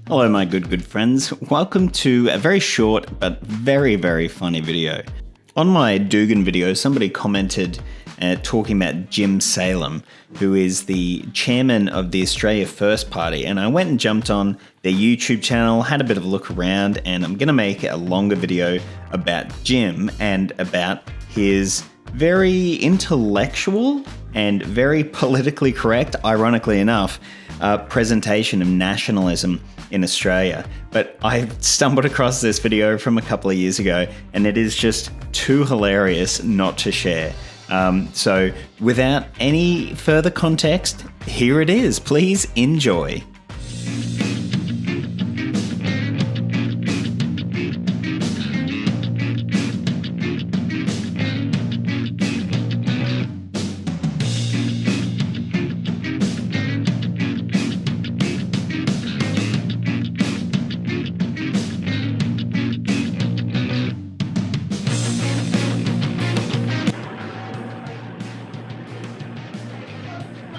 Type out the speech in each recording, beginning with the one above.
Hello, my good friends. Welcome to a very short but very funny video. On my Dugan video, somebody commented talking about Jim Salem, who is the chairman of the Australia First Party, and I went and jumped on their YouTube channel, had a bit of a look around, and I'm going to make a longer video about Jim and about his very intellectual and very politically correct, ironically enough, presentation of nationalism in Australia. But I stumbled across this video from a couple of years ago, and it is just too hilarious not to share. So without any further context, here it is. Please enjoy.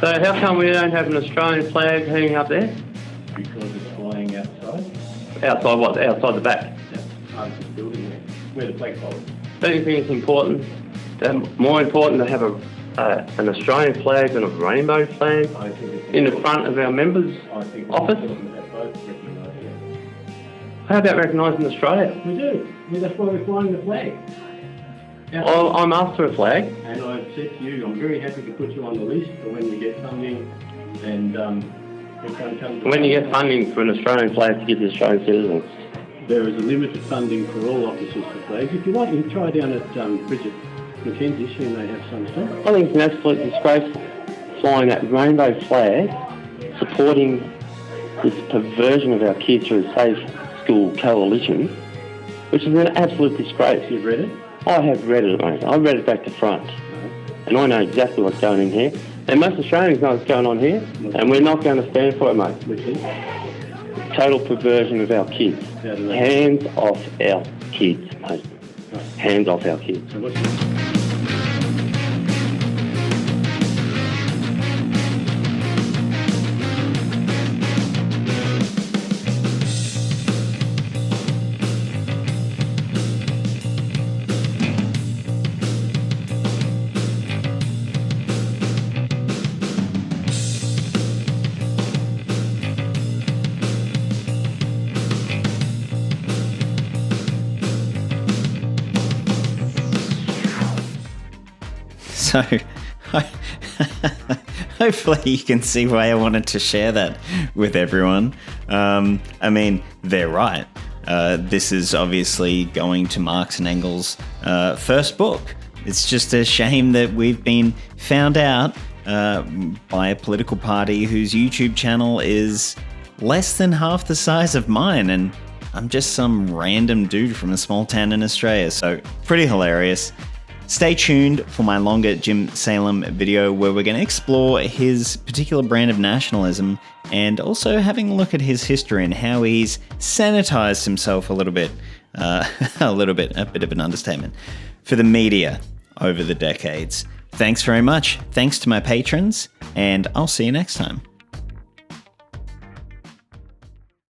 So how come we don't have an Australian flag hanging up there? Because it's flying outside. Outside what? Outside the back? Part of the building there, where the flagpole is. Don't you think it's important, more important to have an Australian flag than a rainbow flag I think it's in the front of our members' office? Both recognise it. How about recognising Australia? We do. That's why we're flying the flag. Well, I'm after a flag. And I've said to you, I'm very happy to put you on the list for when we get funding and When you get funding for an Australian flag to give the Australian citizens? There is a limited funding for all officers for flags. If you like, you can try down at Bridget McKenzie's, she may have some stuff. I think it's an absolute disgrace flying that rainbow flag, supporting this perversion of our kids through a Safe School Coalition, which is an absolute disgrace. You've read it? I have read it, mate. I read it back to front. And I know exactly what's going in here. And most Australians know what's going on here. And we're not going to stand for it, mate. Which is? Total perversion of our kids. Hands off our kids, mate. Hands off our kids. So what's So, hopefully you can see why I wanted to share that with everyone. I mean, they're right. This is obviously going to Marx and Engels' first book. It's just a shame that we've been found out by a political party whose YouTube channel is less than half the size of mine, and I'm just some random dude from a small town in Australia. So, pretty hilarious. Stay tuned for my longer Jim Salem video where we're going to explore his particular brand of nationalism and also having a look at his history and how he's sanitized himself a bit of an understatement, for the media over the decades. Thanks very much. Thanks to my patrons, and I'll see you next time.